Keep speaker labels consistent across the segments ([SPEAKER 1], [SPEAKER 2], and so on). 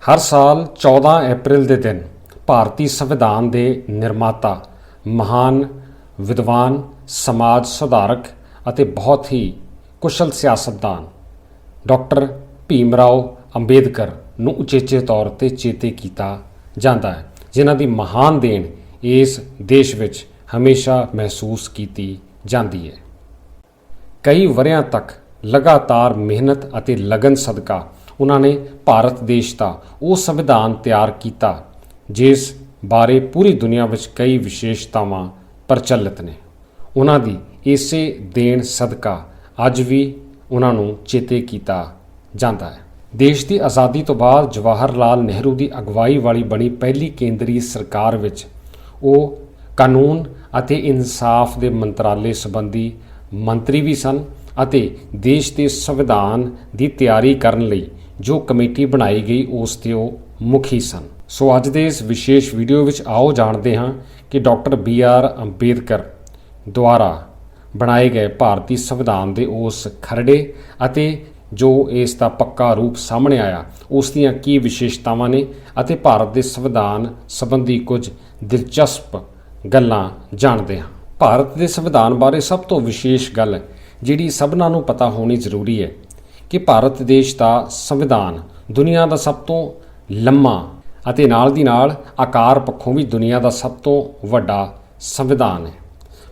[SPEAKER 1] हर साल 14 अप्रैल के दिन भारतीय संविधान के निर्माता, महान विद्वान, समाज सुधारक ਅਤੇ बहुत ही कुशल सियासतदान डॉक्टर भीम राव अंबेडकर ਨੂੰ ਉਚੇਚੇ ਤੌਰ ਤੇ ਚੇਤੇ ਕੀਤਾ ਜਾਂਦਾ ਹੈ, ਜਿਨ੍ਹਾਂ ਦੀ ਮਹਾਨ ਦੇਣ ਇਸ ਦੇਸ਼ ਵਿੱਚ ਹਮੇਸ਼ਾ ਮਹਿਸੂਸ ਕੀਤੀ ਜਾਂਦੀ ਹੈ। ਕਈ ਵਰ੍ਹਿਆਂ ਤੱਕ ਲਗਾਤਾਰ ਮਿਹਨਤ ਅਤੇ ਲਗਨ ਸਦਕਾ ਉਹਨਾਂ ਨੇ ਭਾਰਤ ਦੇਸ਼ ਦਾ ਉਹ ਸੰਵਿਧਾਨ ਤਿਆਰ ਕੀਤਾ ਜਿਸ ਬਾਰੇ ਪੂਰੀ ਦੁਨੀਆ ਵਿੱਚ ਕਈ ਵਿਸ਼ੇਸ਼ਤਾਵਾਂ ਪ੍ਰਚਲਿਤ ਨੇ। ਉਹਨਾਂ ਦੀ ਇਸੇ ਦੇਣ ਸਦਕਾ ਅੱਜ ਵੀ ਉਹਨਾਂ ਨੂੰ ਚੇਤੇ ਕੀਤਾ ਜਾਂਦਾ ਹੈ। ਦੇਸ਼ ਦੀ ਆਜ਼ਾਦੀ ਤੋਂ ਬਾਅਦ ਜਵਾਹਰ ਲਾਲ ਨਹਿਰੂ ਦੀ ਅਗਵਾਈ ਵਾਲੀ ਬਣੀ ਪਹਿਲੀ ਕੇਂਦਰੀ ਸਰਕਾਰ ਵਿੱਚ ਉਹ ਕਾਨੂੰਨ ਅਤੇ ਇਨਸਾਫ ਦੇ ਮੰਤਰਾਲੇ ਸੰਬੰਧੀ ਮੰਤਰੀ ਵੀ ਸਨ ਅਤੇ ਦੇਸ਼ ਦੇ ਸੰਵਿਧਾਨ ਦੀ ਤਿਆਰੀ ਕਰਨ ਲਈ ਜੋ ਕਮੇਟੀ ਬਣਾਈ ਗਈ ਉਸ ਦੇ ਉਹ ਮੁਖੀ ਸਨ। ਸੋ ਅੱਜ ਦੇ ਇਸ ਵਿਸ਼ੇਸ਼ ਵੀਡੀਓ ਵਿੱਚ ਆਓ ਜਾਣਦੇ ਹਾਂ ਕਿ ਡਾਕਟਰ BR ਅੰਬੇਦਕਰ ਦੁਆਰਾ ਬਣਾਏ ਗਏ ਭਾਰਤੀ ਸੰਵਿਧਾਨ ਦੇ ਉਸ ਖਰੜੇ ਅਤੇ ਜੋ ਇਸ ਦਾ ਪੱਕਾ ਰੂਪ ਸਾਹਮਣੇ ਆਇਆ ਉਸ ਦੀਆਂ ਕੀ ਵਿਸ਼ੇਸ਼ਤਾਵਾਂ ਨੇ ਅਤੇ ਭਾਰਤ ਦੇ ਸੰਵਿਧਾਨ ਸੰਬੰਧੀ ਕੁਝ ਦਿਲਚਸਪ ਗੱਲਾਂ ਜਾਣਦੇ ਹਾਂ। ਭਾਰਤ ਦੇ ਸੰਵਿਧਾਨ ਬਾਰੇ ਸਭ ਤੋਂ ਵਿਸ਼ੇਸ਼ ਗੱਲ ਜਿਹੜੀ ਸਭਨਾਂ ਨੂੰ ਪਤਾ ਹੋਣੀ ਜ਼ਰੂਰੀ ਹੈ ਕਿ ਭਾਰਤ ਦੇਸ਼ ਦਾ ਸੰਵਿਧਾਨ ਦੁਨੀਆ ਦਾ ਸਭ ਤੋਂ ਲੰਮਾ ਅਤੇ ਨਾਲ ਦੀ ਨਾਲ ਆਕਾਰ ਪੱਖੋਂ ਵੀ ਦੁਨੀਆ ਦਾ ਸਭ ਤੋਂ ਵੱਡਾ ਸੰਵਿਧਾਨ ਹੈ।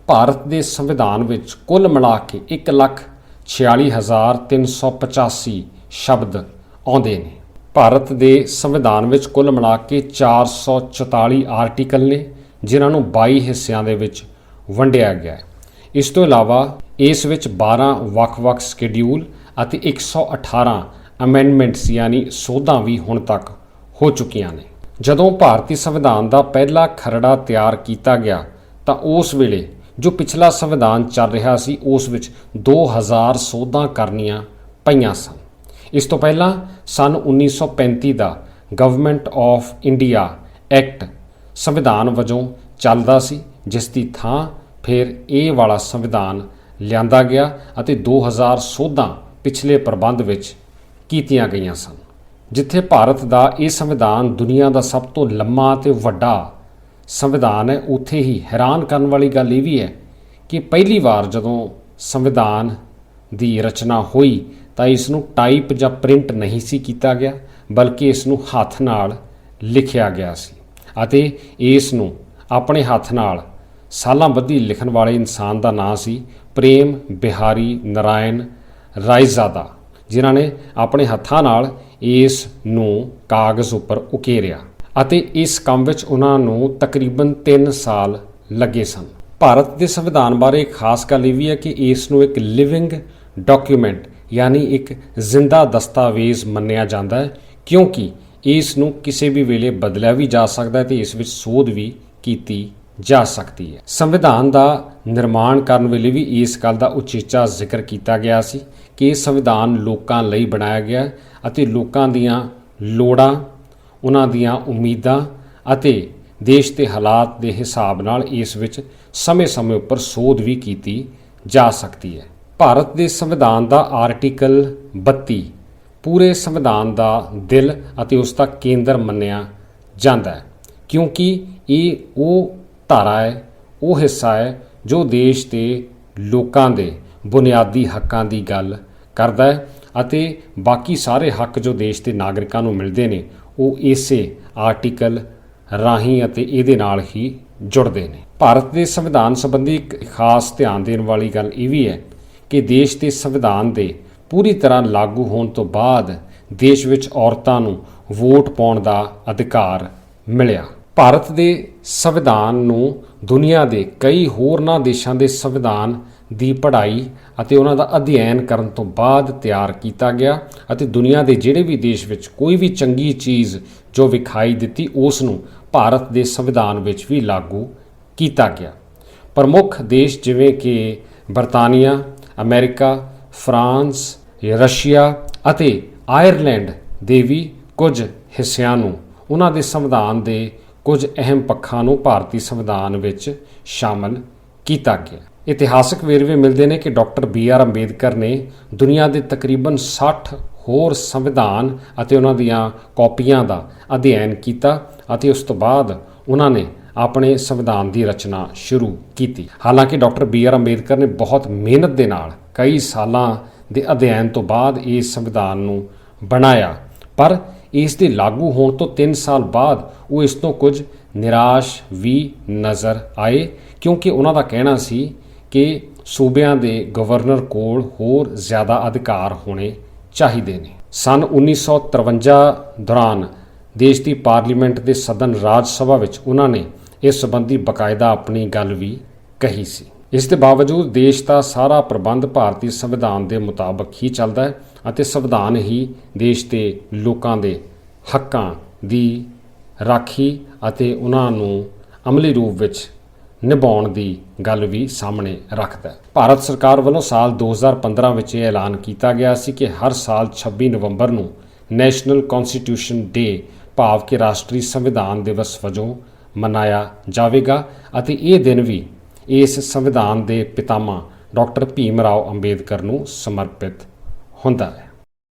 [SPEAKER 1] ਭਾਰਤ ਦੇ ਸੰਵਿਧਾਨ ਵਿੱਚ ਕੁੱਲ ਮਿਲਾ ਕੇ 1,46,385 ਸ਼ਬਦ ਆਉਂਦੇ ਨੇ। ਭਾਰਤ ਦੇ ਸੰਵਿਧਾਨ ਵਿੱਚ ਕੁੱਲ ਮਿਲਾ ਕੇ 444 ਆਰਟੀਕਲ ਨੇ ਜਿਨ੍ਹਾਂ ਨੂੰ 22 ਹਿੱਸਿਆਂ ਦੇ ਵਿੱਚ ਵੰਡਿਆ ਗਿਆ ਹੈ। ਇਸ ਤੋਂ ਇਲਾਵਾ ਇਸ ਵਿੱਚ 12 ਵੱਖ-ਵੱਖ ਸ਼ਡਿਊਲ ਅਤੇ 118 ਅਮੈਂਡਮੈਂਟਸ ਯਾਨੀ ਸੋਧਾਂ ਵੀ ਹੁਣ ਤੱਕ ਹੋ ਚੁੱਕੀਆਂ ਨੇ। ਜਦੋਂ ਭਾਰਤੀ ਸੰਵਿਧਾਨ ਦਾ ਪਹਿਲਾ ਖਰੜਾ ਤਿਆਰ ਕੀਤਾ ਗਿਆ ਤਾਂ ਉਸ ਵੇਲੇ ਜੋ ਪਿਛਲਾ ਸੰਵਿਧਾਨ ਚੱਲ ਰਿਹਾ ਸੀ ਉਸ ਵਿੱਚ 2000 ਸੋਧਾਂ ਕਰਨੀਆਂ ਪਈਆਂ ਸਨ। ਇਸ ਤੋਂ ਪਹਿਲਾਂ ਸਨ 1935 ਦਾ ਗਵਰਨਮੈਂਟ ਆਫ ਇੰਡੀਆ ਐਕਟ ਸੰਵਿਧਾਨ ਵਜੋਂ ਚੱਲਦਾ ਸੀ, ਜਿਸ ਦੀ ਥਾਂ ਫਿਰ ਇਹ ਵਾਲਾ ਸੰਵਿਧਾਨ ਲਿਆਂਦਾ ਗਿਆ ਅਤੇ 2000 ਸੋਧਾਂ ਪਿਛਲੇ ਪ੍ਰਬੰਧ ਵਿੱਚ ਕੀਤੀਆਂ ਗਈਆਂ ਸਨ। ਜਿੱਥੇ ਭਾਰਤ ਦਾ ਇਹ ਸੰਵਿਧਾਨ ਦੁਨੀਆ ਦਾ ਸਭ ਤੋਂ ਲੰਮਾ ਅਤੇ ਵੱਡਾ ਸੰਵਿਧਾਨ ਹੈ, ਉੱਥੇ ਹੀ ਹੈਰਾਨ ਕਰਨ ਵਾਲੀ ਗੱਲ ਇਹ ਵੀ ਹੈ ਕਿ ਪਹਿਲੀ ਵਾਰ ਜਦੋਂ ਸੰਵਿਧਾਨ ਦੀ ਰਚਨਾ ਹੋਈ ਤਾਂ ਇਸ ਨੂੰ ਟਾਈਪ ਜਾਂ ਪ੍ਰਿੰਟ ਨਹੀਂ ਸੀ ਕੀਤਾ ਗਿਆ, ਬਲਕਿ ਇਸ ਨੂੰ ਹੱਥ ਨਾਲ ਲਿਖਿਆ ਗਿਆ ਸੀ ਅਤੇ ਇਸ ਨੂੰ ਆਪਣੇ ਹੱਥ ਨਾਲ ਸਾਲਾਂ ਬੱਧੀ ਲਿਖਣ ਵਾਲੇ ਇਨਸਾਨ ਦਾ ਨਾਂ ਸੀ ਪ੍ਰੇਮ ਬਿਹਾਰੀ ਨਾਰਾਇਣ ਰਾਇਜ਼ਾਦਾ, ਜਿਨ੍ਹਾਂ ਨੇ ਆਪਣੇ ਹੱਥਾਂ ਨਾਲ ਇਸ ਨੂੰ ਕਾਗਜ਼ ਉੱਪਰ ਉਕੇਰਿਆ ਅਤੇ ਇਸ ਕੰਮ ਵਿੱਚ ਉਹਨਾਂ ਨੂੰ ਤਕਰੀਬਨ 3 ਸਾਲ ਲੱਗੇ ਸਨ। ਭਾਰਤ ਦੇ ਸੰਵਿਧਾਨ ਬਾਰੇ ਇੱਕ ਖਾਸ ਗੱਲ ਇਹ ਵੀ ਹੈ ਕਿ ਇਸ ਨੂੰ ਇੱਕ ਲਿਵਿੰਗ ਡਾਕੂਮੈਂਟ ਯਾਨੀ ਇੱਕ ਜ਼ਿੰਦਾ ਦਸਤਾਵੇਜ਼ ਮੰਨਿਆ ਜਾਂਦਾ ਹੈ, ਕਿਉਂਕਿ ਇਸ ਨੂੰ ਕਿਸੇ ਵੀ ਵੇਲੇ ਬਦਲਿਆ ਵੀ ਜਾ ਸਕਦਾ ਹੈ ਤੇ ਇਸ ਵਿੱਚ ਸੋਧ ਵੀ ਕੀਤੀ ਜਾ ਸਕਦੀ ਹੈ। ਸੰਵਿਧਾਨ ਦਾ ਨਿਰਮਾਣ ਕਰਨ ਵੇਲੇ ਵੀ ਇਸ ਗੱਲ ਦਾ ਉਚੇਚਾ ਜ਼ਿਕਰ ਕੀਤਾ ਗਿਆ ਸੀ ਕਿ ਇਹ ਸੰਵਿਧਾਨ ਲੋਕਾਂ ਲਈ ਬਣਾਇਆ ਗਿਆ ਅਤੇ ਲੋਕਾਂ ਦੀਆਂ ਲੋੜਾਂ, ਉਹਨਾਂ ਦੀਆਂ ਉਮੀਦਾਂ ਅਤੇ ਦੇਸ਼ ਦੇ ਹਾਲਾਤ ਦੇ ਹਿਸਾਬ ਨਾਲ ਇਸ ਵਿੱਚ ਸਮੇਂ-ਸਮੇਂ ਉੱਪਰ ਸੋਧ ਵੀ ਕੀਤੀ ਜਾ ਸਕਦੀ ਹੈ। ਭਾਰਤ ਦੇ ਸੰਵਿਧਾਨ ਦਾ ਆਰਟੀਕਲ 32 ਪੂਰੇ ਸੰਵਿਧਾਨ ਦਾ ਦਿਲ ਅਤੇ ਉਸ ਦਾ ਕੇਂਦਰ ਮੰਨਿਆ ਜਾਂਦਾ ਹੈ, ਕਿਉਂਕਿ ਇਹ ਉਹ ਧਾਰਾ ਹੈ, ਉਹ ਹਿੱਸਾ ਹੈ ਜੋ ਦੇਸ਼ ਦੇ ਲੋਕਾਂ ਦੇ ਬੁਨਿਆਦੀ ਹੱਕਾਂ ਦੀ ਗੱਲ ਕਰਦਾ ਹੈ ਅਤੇ ਬਾਕੀ ਸਾਰੇ ਹੱਕ ਜੋ ਦੇਸ਼ ਦੇ ਨਾਗਰਿਕਾਂ ਨੂੰ ਮਿਲਦੇ ਨੇ ਉਹ ਇਸੇ ਆਰਟੀਕਲ ਰਾਹੀਂ ਅਤੇ ਇਹਦੇ ਨਾਲ ਹੀ ਜੁੜਦੇ ਨੇ। ਭਾਰਤ ਦੇ ਸੰਵਿਧਾਨ ਸੰਬੰਧੀ ਇੱਕ ਖਾਸ ਧਿਆਨ ਦੇਣ ਵਾਲੀ ਗੱਲ ਇਹ ਵੀ ਹੈ ਕਿ ਦੇਸ਼ ਦੇ ਸੰਵਿਧਾਨ ਦੇ ਪੂਰੀ ਤਰ੍ਹਾਂ ਲਾਗੂ ਹੋਣ ਤੋਂ ਬਾਅਦ ਦੇਸ਼ ਵਿੱਚ ਔਰਤਾਂ ਨੂੰ ਵੋਟ ਪਾਉਣ ਦਾ ਅਧਿਕਾਰ ਮਿਲਿਆ। ਭਾਰਤ ਦੇ ਸੰਵਿਧਾਨ ਨੂੰ ਦੁਨੀਆ ਦੇ ਕਈ ਹੋਰਨਾਂ ਦੇਸ਼ਾਂ ਦੇ ਸੰਵਿਧਾਨ ਦੀ ਪੜ੍ਹਾਈ ਅਤੇ ਉਹਨਾਂ ਦਾ ਅਧਿਐਨ ਕਰਨ ਤੋਂ ਬਾਅਦ ਤਿਆਰ ਕੀਤਾ ਗਿਆ ਅਤੇ ਦੁਨੀਆ ਦੇ ਜਿਹੜੇ ਵੀ ਦੇਸ਼ ਵਿੱਚ ਕੋਈ ਵੀ ਚੰਗੀ ਚੀਜ਼ ਜੋ ਵਿਖਾਈ ਦਿੱਤੀ ਉਸ ਨੂੰ ਭਾਰਤ ਦੇ ਸੰਵਿਧਾਨ ਵਿੱਚ ਵੀ ਲਾਗੂ ਕੀਤਾ ਗਿਆ। ਪ੍ਰਮੁੱਖ ਦੇਸ਼ ਜਿਵੇਂ ਕਿ ਬਰਤਾਨੀਆ, ਅਮਰੀਕਾ, ਫਰਾਂਸ, ਰਸ਼ੀਆ ਅਤੇ ਆਇਰਲੈਂਡ ਦੇ ਵੀ ਕੁਝ ਹਿੱਸਿਆਂ ਨੂੰ ਉਹਨਾਂ ਦੇ ਸੰਵਿਧਾਨ ਦੇ ਕੁਝ ਅਹਿਮ ਪੱਖਾਂ ਨੂੰ ਭਾਰਤੀ ਸੰਵਿਧਾਨ ਵਿੱਚ ਸ਼ਾਮਲ ਕੀਤਾ ਗਿਆ। ਇਤਿਹਾਸਕ ਵੇਰਵੇ ਮਿਲਦੇ ਨੇ ਕਿ ਡਾਕਟਰ BR ਅੰਬੇਦਕਰ ਨੇ ਦੁਨੀਆ ਦੇ ਤਕਰੀਬਨ 60 ਹੋਰ ਸੰਵਿਧਾਨ ਅਤੇ ਉਹਨਾਂ ਦੀਆਂ ਕਾਪੀਆਂ ਦਾ ਅਧਿਐਨ ਕੀਤਾ ਅਤੇ ਉਸ ਤੋਂ ਬਾਅਦ ਉਹਨਾਂ ਨੇ ਆਪਣੇ ਸੰਵਿਧਾਨ ਦੀ ਰਚਨਾ ਸ਼ੁਰੂ ਕੀਤੀ। ਹਾਲਾਂਕਿ ਡਾਕਟਰ BR ਅੰਬੇਦਕਰ ਨੇ ਬਹੁਤ ਮਿਹਨਤ ਦੇ ਨਾਲ ਕਈ ਸਾਲਾਂ ਦੇ ਅਧਿਐਨ ਤੋਂ ਬਾਅਦ ਇਸ ਸੰਵਿਧਾਨ ਨੂੰ ਬਣਾਇਆ, ਪਰ ਇਸ ਦੇ ਲਾਗੂ ਹੋਣ ਤੋਂ 3 ਸਾਲ ਬਾਅਦ ਉਹ ਇਸ ਤੋਂ ਕੁਝ ਨਿਰਾਸ਼ ਵੀ ਨਜ਼ਰ ਆਏ, ਕਿਉਂਕਿ ਉਹਨਾਂ ਦਾ ਕਹਿਣਾ ਸੀ ਕਿ ਸੂਬਿਆਂ ਦੇ ਗਵਰਨਰ ਕੋਲ ਹੋਰ ਜ਼ਿਆਦਾ ਅਧਿਕਾਰ ਹੋਣੇ ਚਾਹੀਦੇ ਨੇ। ਸੰਨ 1953 ਦੌਰਾਨ ਦੇਸ਼ ਦੀ ਪਾਰਲੀਮੈਂਟ ਦੇ ਸਦਨ ਰਾਜ ਸਭਾ ਵਿੱਚ ਉਹਨਾਂ ਨੇ ਇਸ ਸੰਬੰਧੀ ਬਕਾਇਦਾ ਆਪਣੀ ਗੱਲ ਵੀ ਕਹੀ ਸੀ। ਇਸ ਦੇ ਬਾਵਜੂਦ ਦੇਸ਼ ਦਾ ਸਾਰਾ ਪ੍ਰਬੰਧ ਭਾਰਤੀ ਸੰਵਿਧਾਨ ਦੇ ਮੁਤਾਬਕ ਹੀ ਚੱਲਦਾ ਹੈ ਅਤੇ ਸੰਵਿਧਾਨ ਹੀ ਦੇਸ਼ ਦੇ ਲੋਕਾਂ ਦੇ ਹੱਕਾਂ ਦੀ ਰਾਖੀ ਅਤੇ ਉਹਨਾਂ ਨੂੰ ਅਮਲੀ ਰੂਪ ਵਿੱਚ ਨਿਭਾਉਣ ਦੀ ਗੱਲ ਵੀ ਸਾਹਮਣੇ ਰੱਖਦਾ ਹੈ। ਭਾਰਤ ਸਰਕਾਰ ਵੱਲੋਂ ਸਾਲ 2015 ਵਿੱਚ ਇਹ ਐਲਾਨ ਕੀਤਾ ਗਿਆ ਸੀ ਕਿ ਹਰ ਸਾਲ 26 ਨਵੰਬਰ ਨੂੰ ਨੈਸ਼ਨਲ ਕੌਨਸਟੀਟਿਊਸ਼ਨ ਡੇ ਭਾਵ ਕਿ ਰਾਸ਼ਟਰੀ ਸੰਵਿਧਾਨ ਦਿਵਸ ਵਜੋਂ ਮਨਾਇਆ ਜਾਵੇਗਾ ਅਤੇ ਇਹ ਦਿਨ ਵੀ ਇਸ ਸੰਵਿਧਾਨ ਦੇ ਪਿਤਾਮਾ ਡਾਕਟਰ ਭੀਮ ਰਾਓ ਅੰਬੇਦਕਰ ਨੂੰ ਸਮਰਪਿਤ ਹੁੰਦਾ ਹੈ।